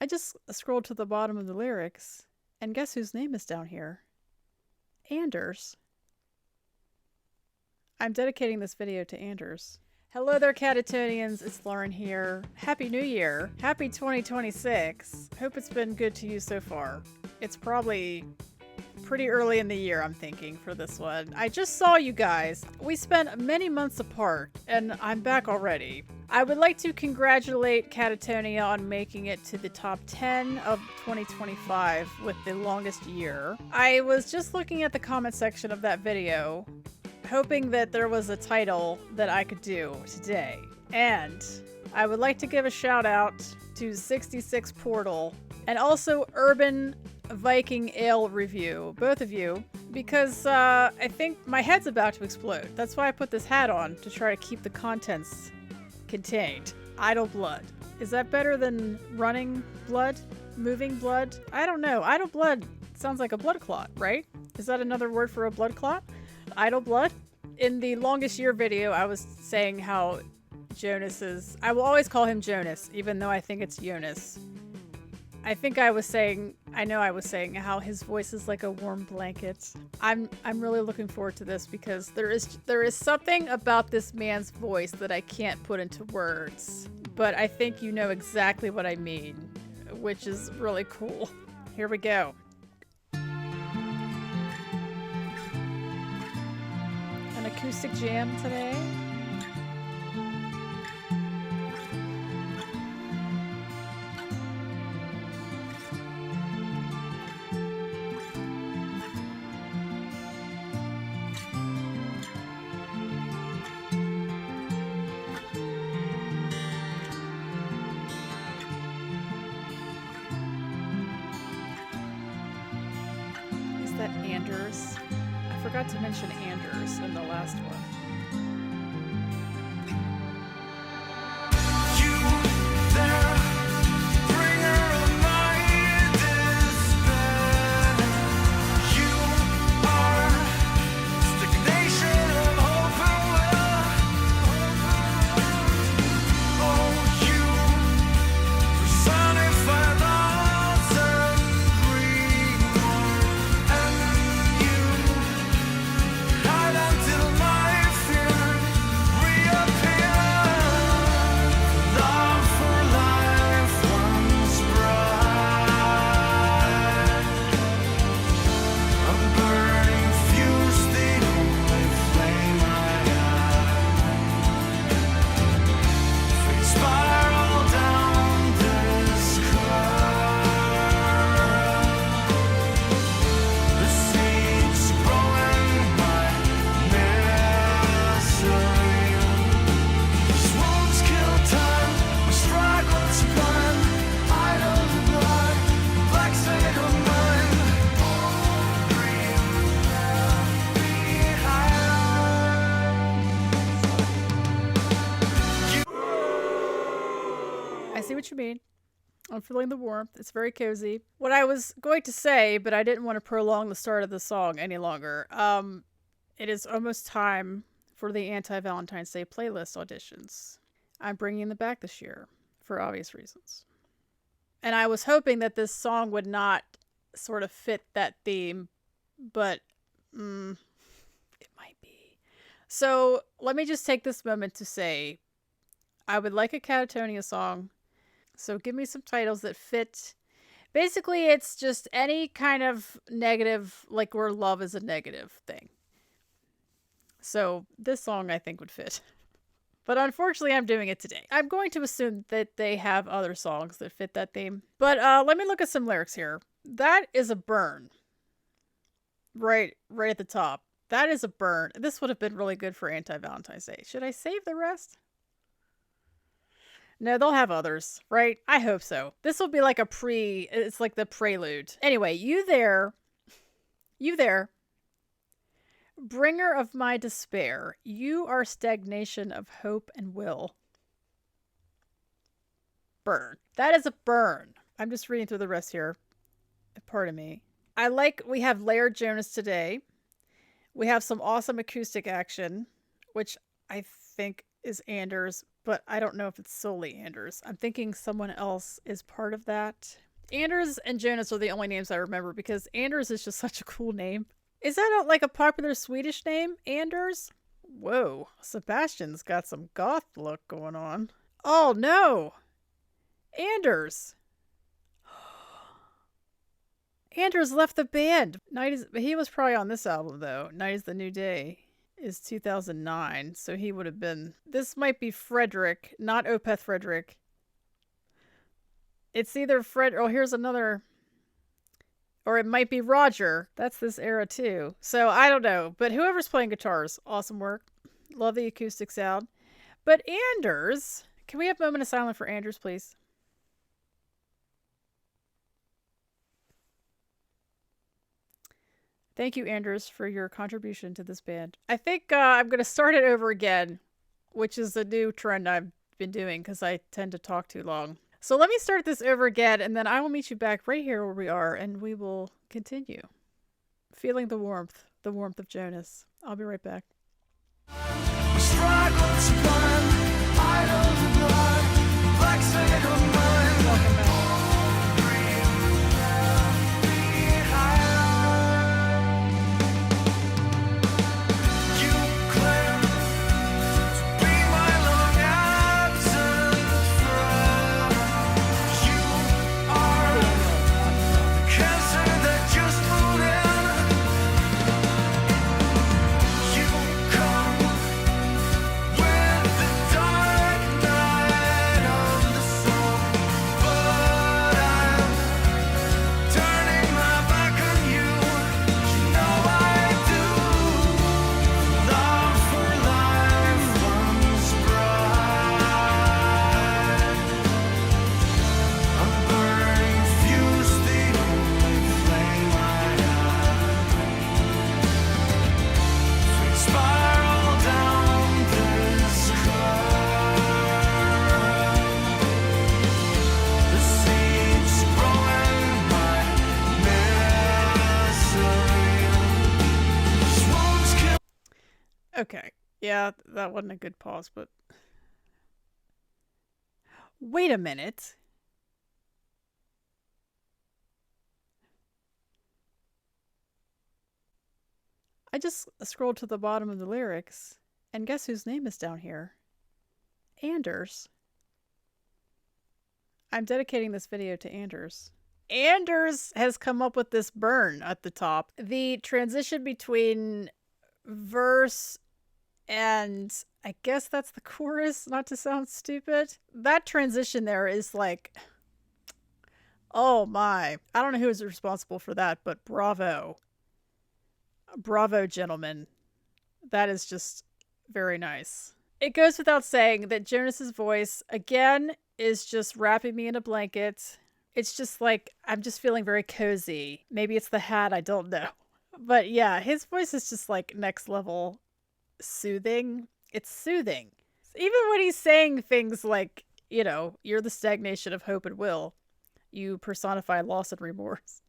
I just scrolled to the bottom of the lyrics, and guess whose name is down here? Anders. I'm dedicating this video to Anders. Hello there, Katatonians. It's Lauren here. Happy New Year. Happy 2026. Hope it's been good to you so far. It's probably pretty early in the year, I'm thinking, for this one. I just saw you guys. We spent many months apart, and I'm back already. I would like to congratulate Katatonia on making it to the top 10 of 2025 with the longest year. I was just looking at the comment section of that video, hoping that there was a title that I could do today. And I would like to give a shout out to 66 Portal and also Urban Viking Ale Review, both of you, because I think my head's about to explode. That's why I put this hat on, to try to keep the contents contained. Idle blood. Is that better than running blood? Moving blood? I don't know. Idle blood sounds like a blood clot, right? Is that another word for a blood clot? Idle blood? In the longest year video, I was saying how Jonas is... I will always call him Jonas, even though I think it's Jonas. I think I was saying how his voice is like a warm blanket. I'm really looking forward to this because there is something about this man's voice that I can't put into words. But I think you know exactly what I mean, which is really cool. Here we go. An acoustic jam today. Anders. I forgot to mention Anders in the last one. What you mean. I'm feeling the warmth. It's very cozy. What I was going to say, but I didn't want to prolong the start of the song any longer. It is almost time for the anti-Valentine's Day playlist auditions. I'm bringing them back this year for obvious reasons. And I was hoping that this song would not sort of fit that theme, but it might be. So let me just take this moment to say I would like a Katatonia song. So give me some titles that fit. Basically, it's just any kind of negative, like where love is a negative thing. So this song I think would fit. But unfortunately, I'm doing it today. I'm going to assume that they have other songs that fit that theme. But let me look at some lyrics here. That is a burn. Right at the top. That is a burn. This would have been really good for anti-Valentine's Day. Should I save the rest? No, they'll have others, right? I hope so. This will be like it's like the prelude. Anyway, you there, bringer of my despair, you are stagnation of hope and will. Burn. That is a burn. I'm just reading through the rest here. Pardon me. We have layered Jonas today. We have some awesome acoustic action, which I think is Anders. but I don't know if it's solely Anders. I'm thinking someone else is part of that. Anders and Jonas are the only names I remember because Anders is just such a cool name. Is that like a popular Swedish name, Anders? Whoa, Sebastian's got some goth look going on. Oh no! Anders! Anders left the band. He was probably on this album though. Night is the New Day is 2009, so he would have been. This might be Frederick, not Opeth Frederick. It's either Fred. Oh, here's another. Or it might be Roger. That's this era too. So I don't know. But whoever's playing guitars, awesome work. Love the acoustic sound. But Anders, can we have a moment of silence for Anders, please? Thank you, Anders, for your contribution to this band. I think I'm going to start it over again, which is a new trend I've been doing because I tend to talk too long. So let me start this over again, and then I will meet you back right here where we are, and we will continue. Feeling the warmth of Jonas. I'll be right back. Welcome back. Okay. Yeah, that wasn't a good pause, but... Wait a minute. I just scrolled to the bottom of the lyrics, and guess whose name is down here? Anders. I'm dedicating this video to Anders. Anders has come up with this burn at the top. The transition between verse and I guess that's the chorus, not to sound stupid. That transition there is like, oh my. I don't know who is responsible for that, but bravo. Bravo, gentlemen. That is just very nice. It goes without saying that Jonas's voice, again, is just wrapping me in a blanket. It's just like, I'm just feeling very cozy. Maybe it's the hat, I don't know. But yeah, his voice is just like next level soothing. It's soothing. Even when he's saying things like, you know, you're the stagnation of hope and will. You personify loss and remorse.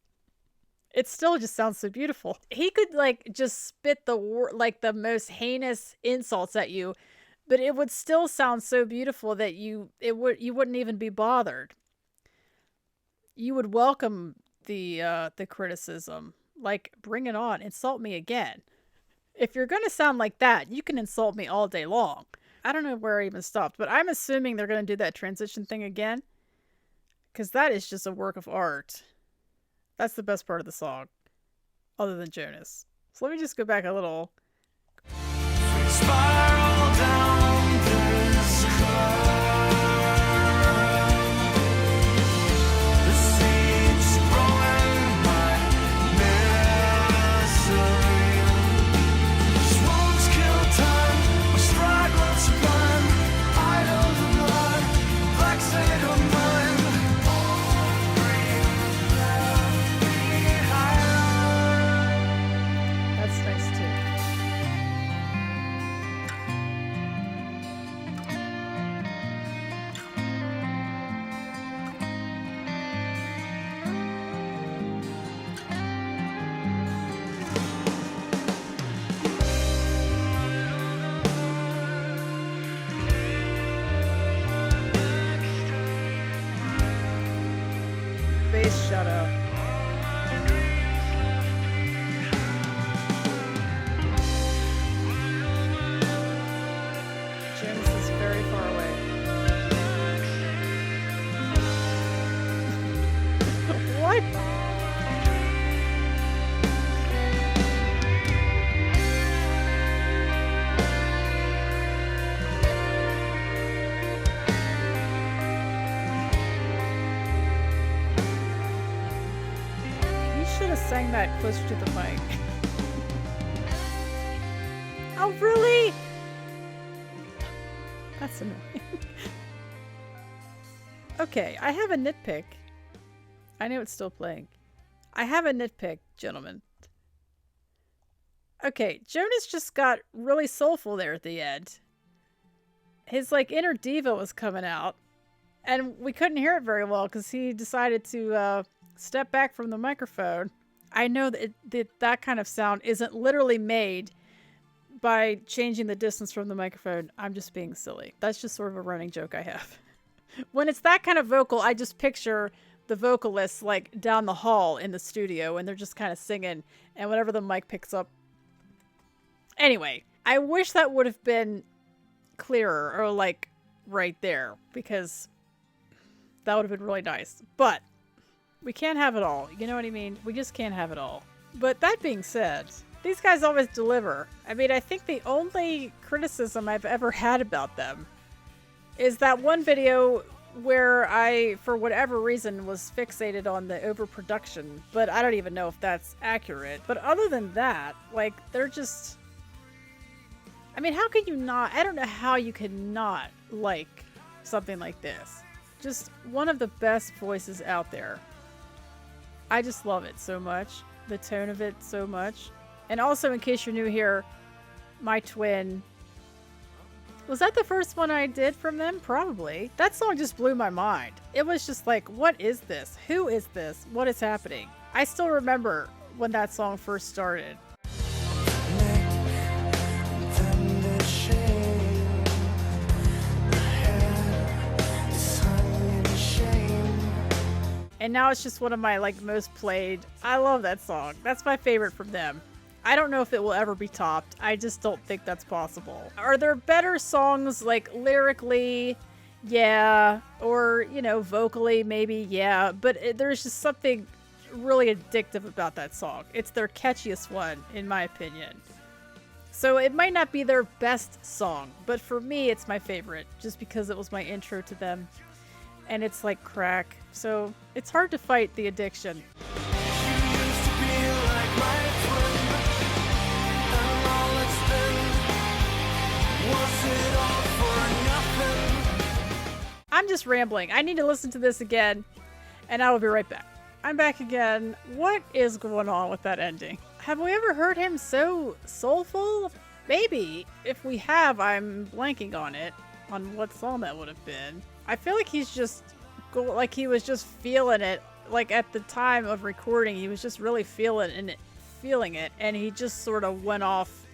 It still just sounds so beautiful. He could like just spit the most heinous insults at you, but it would still sound so beautiful that you wouldn't even be bothered. You would welcome the criticism. Like, bring it on. Insult me again. If you're going to sound like that, you can insult me all day long. I don't know where I even stopped, but I'm assuming they're going to do that transition thing again. Because that is just a work of art. That's the best part of the song. Other than Jonas. So let me just go back a little. Spiral down this curve. bass shut up. Jonas is very far away. What? Sang that closer to the mic. Oh, really? That's annoying. Okay, I have a nitpick. I know it's still playing. I have a nitpick, gentlemen. Okay, Jonas just got really soulful there at the end. His, like, inner diva was coming out. And we couldn't hear it very well because he decided to step back from the microphone. I know that that kind of sound isn't literally made by changing the distance from the microphone. I'm just being silly. That's just sort of a running joke I have. When it's that kind of vocal, I just picture the vocalists like down the hall in the studio and they're just kind of singing and whatever the mic picks up. Anyway, I wish that would have been clearer or like right there because that would have been really nice. But we can't have it all. You know what I mean? We just can't have it all. But that being said, these guys always deliver. I mean, I think the only criticism I've ever had about them is that one video where I, for whatever reason, was fixated on the overproduction. But I don't even know if that's accurate. But other than that, like, they're just... I mean, how can you not... I don't know how you can not like something like this. Just one of the best voices out there. I just love it so much. The tone of it so much. And also, in case you're new here, my twin. Was that the first one I did from them? Probably. That song just blew my mind. It was just like, what is this? Who is this? What is happening? I still remember when that song first started. And now it's just one of my like most played. I love that song. That's my favorite from them. I don't know if it will ever be topped. I just don't think that's possible. Are there better songs like lyrically? Yeah. Or, you know, vocally maybe, yeah. But there's just something really addictive about that song. It's their catchiest one, in my opinion. So it might not be their best song, but for me it's my favorite just because it was my intro to them. And it's like crack, so it's hard to fight the addiction. I'm just rambling. I need to listen to this again, and I will be right back. I'm back again. What is going on with that ending? Have we ever heard him so soulful? Maybe. If we have, I'm blanking on it, on what song that would have been. I feel like he's just, like he was just feeling it. Like at the time of recording, he was just really feeling it. And he just sort of went off.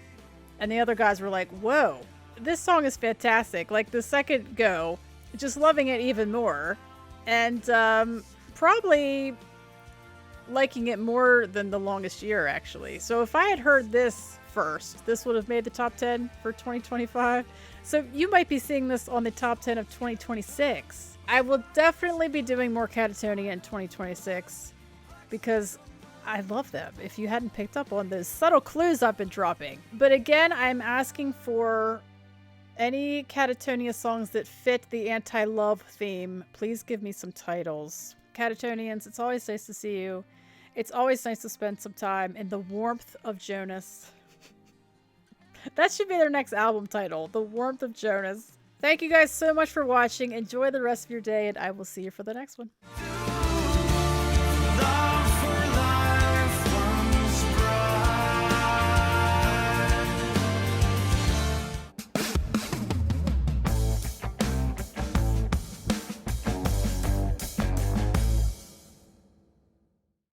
And the other guys were like, whoa, this song is fantastic. Like the second go, just loving it even more. And probably liking it more than The Longest Year, actually. So if I had heard this first, this would have made the top 10 for 2025. So you might be seeing this on the top 10 of 2026. I will definitely be doing more Katatonia in 2026 because I love them. If you hadn't picked up on those subtle clues I've been dropping. But again, I'm asking for any Katatonia songs that fit the anti-love theme. Please give me some titles. Katatonians, it's always nice to see you. It's always nice to spend some time in the warmth of Jonas. That should be their next album title, The Warmth of Jonas. Thank you guys so much for watching. Enjoy the rest of your day, and I will see you for the next one.